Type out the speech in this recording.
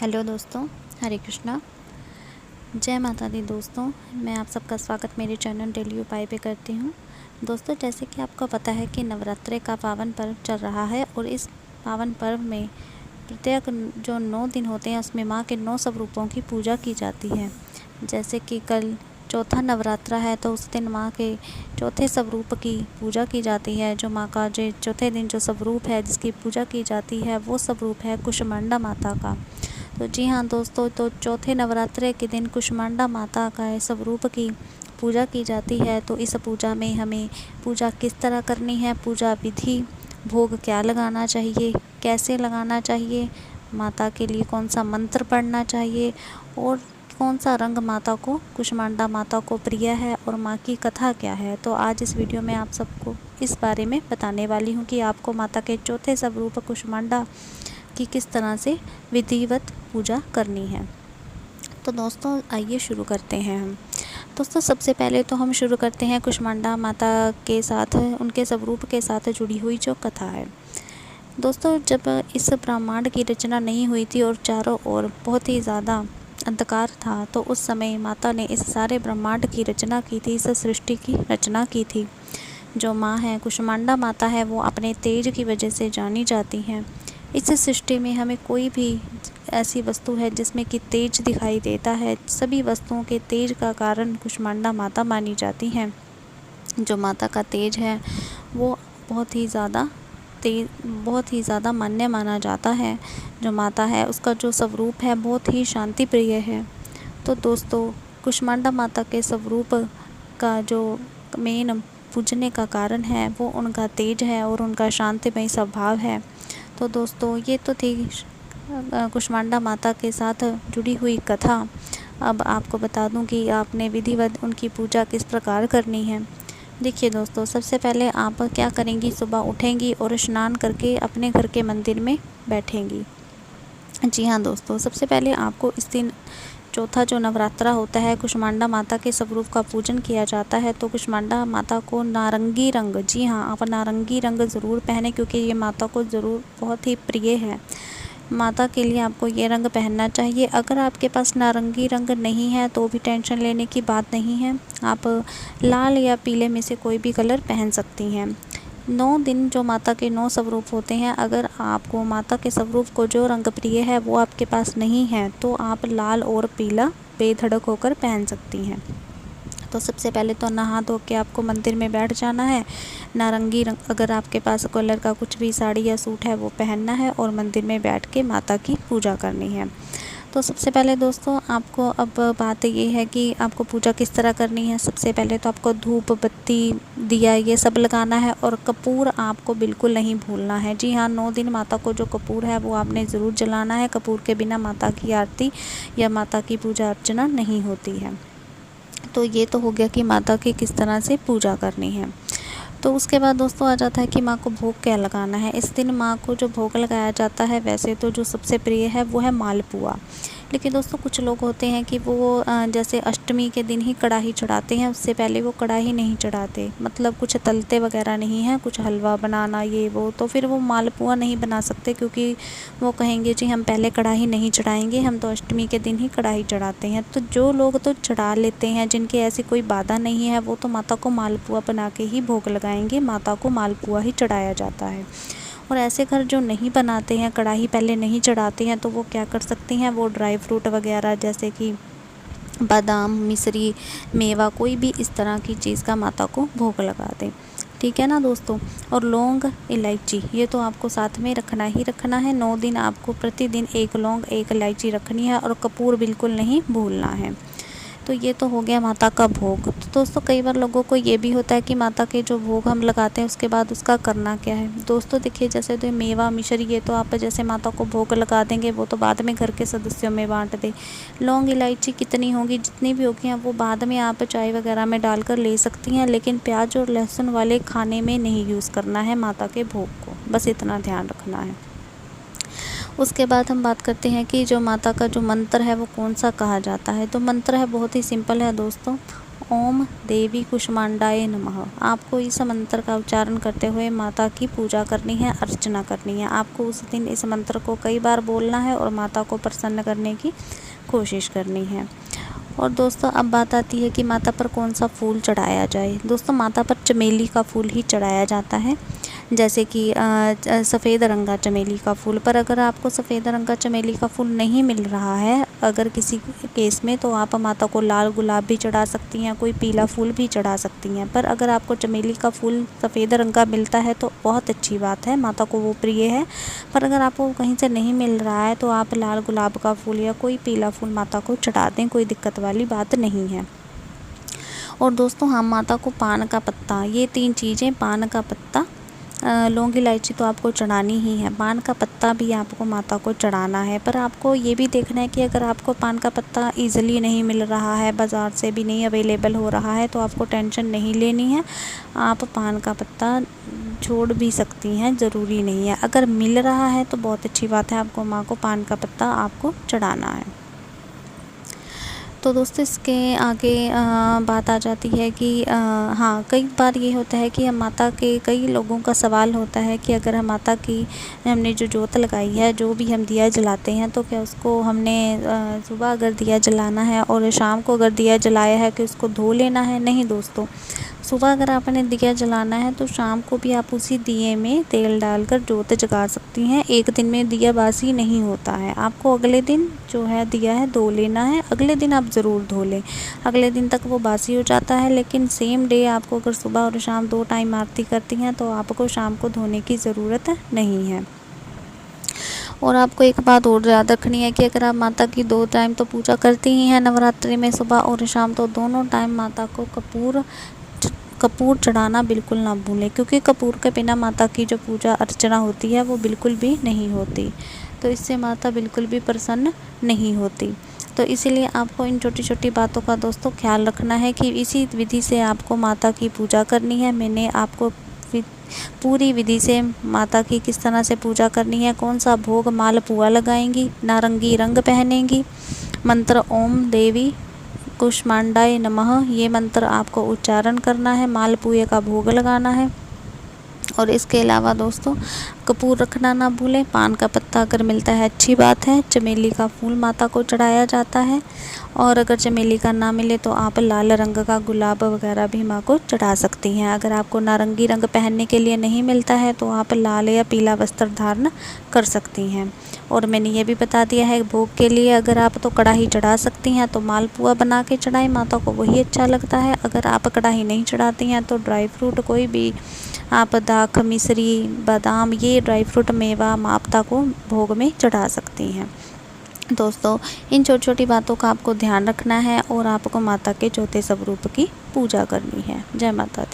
Hello दोस्तों, हरे कृष्णा, जय माता दी। दोस्तों, मैं आप सबका स्वागत मेरे चैनल डेली उपाय पे करती हूँ। दोस्तों, जैसे कि आपको पता है कि नवरात्रि का पावन पर्व चल रहा है और इस पावन पर्व में प्रत्येक जो 9 दिन होते हैं उसमें माँ के 9 स्वरूपों की पूजा की जाती है। जैसे कि कल चौथा नवरात्रा है तो उस दिन माँ के चौथे स्वरूप की पूजा की जाती है। जो माँ का जो चौथे दिन जो स्वरूप है जिसकी पूजा की जाती है वो स्वरूप है कुष्मांडा माता का। तो जी हाँ दोस्तों, तो चौथे नवरात्रे के दिन कुष्मांडा माता का स्वरूप की पूजा की जाती है। तो इस पूजा में हमें पूजा किस तरह करनी है, पूजा विधि, भोग क्या लगाना चाहिए, कैसे लगाना चाहिए, माता के लिए कौन सा मंत्र पढ़ना चाहिए और कौन सा रंग माता को, कुष्मांडा माता को प्रिय है और माँ की कथा क्या है। तो आज इस वीडियो में आप सबको इस बारे में बताने वाली हूँ कि आपको माता के चौथे स्वरूप कुष्मांडा कि किस तरह से विधिवत पूजा करनी है। तो दोस्तों आइए शुरू करते हैं हम। दोस्तों सबसे पहले तो हम शुरू करते हैं कुष्मांडा माता के साथ, उनके स्वरूप के साथ जुड़ी हुई जो कथा है। दोस्तों, जब इस ब्रह्मांड की रचना नहीं हुई थी और चारों ओर बहुत ही ज़्यादा अंधकार था, तो उस समय माता ने इस सारे ब्रह्मांड की रचना की थी, इस सृष्टि की रचना की थी। जो माँ है, कुष्मांडा माता है, वो अपने तेज की वजह से जानी जाती हैं। इस सृष्टि में हमें कोई भी ऐसी वस्तु है जिसमें कि तेज दिखाई देता है, सभी वस्तुओं के तेज का कारण कुष्मांडा माता मानी जाती हैं। जो माता का तेज है वो बहुत ही ज़्यादा मान्य माना जाता है। जो माता है उसका जो स्वरूप है बहुत ही शांति प्रिय है। तो दोस्तों, कुष्मांडा माता के स्वरूप का जो मेन पूजने का कारण है वो उनका तेज है और उनका शांतिमय स्वभाव है। तो दोस्तों, ये तो थी कुष्मांडा माता के साथ जुड़ी हुई कथा। अब आपको बता दूं कि आपने विधिवत उनकी पूजा किस प्रकार करनी है। देखिए दोस्तों, सबसे पहले आप क्या करेंगी, सुबह उठेंगी और स्नान करके अपने घर के मंदिर में बैठेंगी। जी हाँ दोस्तों, सबसे पहले आपको इस दिन चौथा जो नवरात्रा होता है, कुष्मांडा माता के स्वरूप का पूजन किया जाता है। तो कुष्मांडा माता को नारंगी रंग, जी हाँ, आप नारंगी रंग ज़रूर पहने क्योंकि ये माता को ज़रूर बहुत ही प्रिय है। माता के लिए आपको ये रंग पहनना चाहिए। अगर आपके पास नारंगी रंग नहीं है तो भी टेंशन लेने की बात नहीं है, आप लाल या पीले में से कोई भी कलर पहन सकती हैं। 9 दिन जो माता के 9 स्वरूप होते हैं, अगर आपको माता के स्वरूप को जो रंग प्रिय है वो आपके पास नहीं है तो आप लाल और पीला बेधड़क होकर पहन सकती हैं। तो सबसे पहले तो नहा धो के आपको मंदिर में बैठ जाना है। नारंगी रंग अगर आपके पास कलर का कुछ भी साड़ी या सूट है वो पहनना है और मंदिर में बैठ के माता की पूजा करनी है। तो सबसे पहले दोस्तों, आपको अब बात ये है कि आपको पूजा किस तरह करनी है। सबसे पहले तो आपको धूप बत्ती दिया ये सब लगाना है और कपूर आपको बिल्कुल नहीं भूलना है। जी हाँ, 9 दिन माता को जो कपूर है वो आपने ज़रूर जलाना है। कपूर के बिना माता की आरती या माता की पूजा अर्चना नहीं होती है। तो ये तो हो गया कि माता की किस तरह से पूजा करनी है। तो उसके बाद दोस्तों आ जाता है कि माँ को भोग क्या लगाना है। इस दिन माँ को जो भोग लगाया जाता है, वैसे तो जो सबसे प्रिय है वो है मालपुआ। लेकिन दोस्तों कुछ लोग होते हैं कि वो जैसे अष्टमी के दिन ही कढ़ाई चढ़ाते हैं, उससे पहले वो कढ़ाई नहीं चढ़ाते, मतलब कुछ तलते वगैरह नहीं है, कुछ हलवा बनाना ये वो, तो फिर वो मालपुआ नहीं बना सकते क्योंकि वो कहेंगे जी हम पहले कढ़ाई नहीं चढ़ाएंगे, हम तो अष्टमी के दिन ही कढ़ाई चढ़ाते हैं। तो जो लोग तो चढ़ा लेते हैं, जिनके ऐसी कोई बाधा नहीं है, वो तो माता को मालपुआ बना के ही भोग लगाएंगे। माता को मालपुआ ही चढ़ाया जाता है। और ऐसे घर जो नहीं बनाते हैं, कढ़ाई पहले नहीं चढ़ाते हैं, तो वो क्या कर सकते हैं, वो ड्राई फ्रूट वगैरह जैसे कि बादाम, मिश्री, मेवा, कोई भी इस तरह की चीज़ का माता को भोग लगा दें। ठीक है ना दोस्तों। और लौंग, इलायची, ये तो आपको साथ में रखना ही रखना है। 9 दिन आपको प्रतिदिन 1 लौंग 1 इलायची रखनी है और कपूर बिल्कुल नहीं भूलना है। तो ये तो हो गया माता का भोग। तो दोस्तों कई बार लोगों को ये भी होता है कि माता के जो भोग हम लगाते हैं उसके बाद उसका करना क्या है। दोस्तों देखिए, जैसे तो मेवा मिश्री ये तो आप जैसे माता को भोग लगा देंगे, वो तो बाद में घर के सदस्यों में बांट दें। लौंग इलायची कितनी होगी, जितनी भी होगी वो बाद में आप चाय वगैरह में डालकर ले सकती हैं, लेकिन प्याज और लहसुन वाले खाने में नहीं यूज़ करना है माता के भोग को, बस इतना ध्यान रखना है। उसके बाद हम बात करते हैं कि जो माता का जो मंत्र है वो कौन सा कहा जाता है। तो मंत्र है बहुत ही सिंपल है दोस्तों, ओम देवी कुष्मांडाय नमः। आपको इस मंत्र का उच्चारण करते हुए माता की पूजा करनी है, अर्चना करनी है। आपको उस दिन इस मंत्र को कई बार बोलना है और माता को प्रसन्न करने की कोशिश करनी है। और दोस्तों अब बात आती है कि माता पर कौन सा फूल चढ़ाया जाए। दोस्तों माता पर चमेली का फूल ही चढ़ाया जाता है, जैसे कि सफ़ेद रंग का चमेली का फूल। पर अगर आपको सफ़ेद रंग का चमेली का फूल नहीं मिल रहा है अगर किसी केस में, तो आप माता को लाल गुलाब भी चढ़ा सकती हैं, कोई पीला फूल भी चढ़ा सकती हैं। पर अगर आपको चमेली का फूल सफ़ेद रंग का मिलता है तो बहुत अच्छी बात है, माता को वो प्रिय है। पर अगर आपको कहीं से नहीं मिल रहा है तो आप लाल गुलाब का फूल या कोई पीला फूल माता को चढ़ा दें, कोई दिक्कत वाली बात नहीं है। और दोस्तों हम माता को पान का पत्ता, ये 3 चीज़ें, पान का पत्ता, लौंग इलायची तो आपको चढ़ानी ही है, पान का पत्ता भी आपको माता को चढ़ाना है। पर आपको ये भी देखना है कि अगर आपको पान का पत्ता ईज़िली नहीं मिल रहा है, बाज़ार से भी नहीं अवेलेबल हो रहा है, तो आपको टेंशन नहीं लेनी है। आप पान का पत्ता छोड़ भी सकती हैं, ज़रूरी नहीं है। अगर मिल रहा है तो बहुत अच्छी बात है, आपको माँ को पान का पत्ता आपको चढ़ाना है। तो दोस्तों इसके आगे बात आ जाती है कि हाँ, कई बार ये होता है कि हम माता के, कई लोगों का सवाल होता है कि अगर हम माता की हमने जो जोत लगाई है, जो भी हम दिया जलाते हैं, तो क्या उसको हमने सुबह अगर दिया जलाना है और शाम को अगर दिया जलाया है कि उसको धो लेना है? नहीं दोस्तों, सुबह अगर आपने दिया जलाना है तो शाम को भी आप उसी दिए में तेल डालकर जोत जगा सकती हैं। एक दिन में दिया बासी नहीं होता है। आपको अगले दिन जो है दिया है धो लेना है, अगले दिन आप ज़रूर धो लें, अगले दिन तक वो बासी हो जाता है। लेकिन सेम डे आपको अगर सुबह और शाम 2 टाइम आरती करती हैं तो आपको शाम को धोने की ज़रूरत नहीं है। और आपको एक बात और याद रखनी है कि अगर आप माता की 2 टाइम तो पूजा करती ही हैं नवरात्रि में, सुबह और शाम, तो दोनों टाइम माता को कपूर चढ़ाना बिल्कुल ना भूलें, क्योंकि कपूर के बिना माता की जो पूजा अर्चना होती है वो बिल्कुल भी नहीं होती। तो इससे माता बिल्कुल भी प्रसन्न नहीं होती। तो इसीलिए आपको इन छोटी छोटी बातों का दोस्तों ख्याल रखना है कि इसी विधि से आपको माता की पूजा करनी है। मैंने आपको पूरी विधि से माता की किस तरह से पूजा करनी है, कौन सा भोग, माल पुआ लगाएंगी, नारंगी रंग पहनेंगी, मंत्र ओम देवी कुष्मांडाय नमः, ये मंत्र आपको उच्चारण करना है, मालपुए का भोग लगाना है। और इसके अलावा दोस्तों कपूर रखना ना भूलें। पान का पत्ता अगर मिलता है अच्छी बात है, चमेली का फूल माता को चढ़ाया जाता है, और अगर चमेली का ना मिले तो आप लाल रंग का गुलाब वगैरह भी माँ को चढ़ा सकती हैं। अगर आपको नारंगी रंग पहनने के लिए नहीं मिलता है तो आप लाल या पीला वस्त्र धारण कर सकती हैं। और मैंने ये भी बता दिया है भोग के लिए अगर आप तो कढ़ाई चढ़ा सकती हैं तो मालपुआ बना के चढ़ाएं, माता को वही अच्छा लगता है। अगर आप कढ़ाई नहीं चढ़ाती हैं तो ड्राई फ्रूट कोई भी आप दाख, मिश्री, बादाम, ये ड्राई फ्रूट मेवा माता को भोग में चढ़ा सकती हैं। दोस्तों इन छोटी छोटी बातों का आपको ध्यान रखना है और आपको माता के चौथे स्वरूप की पूजा करनी है। जय माता दी।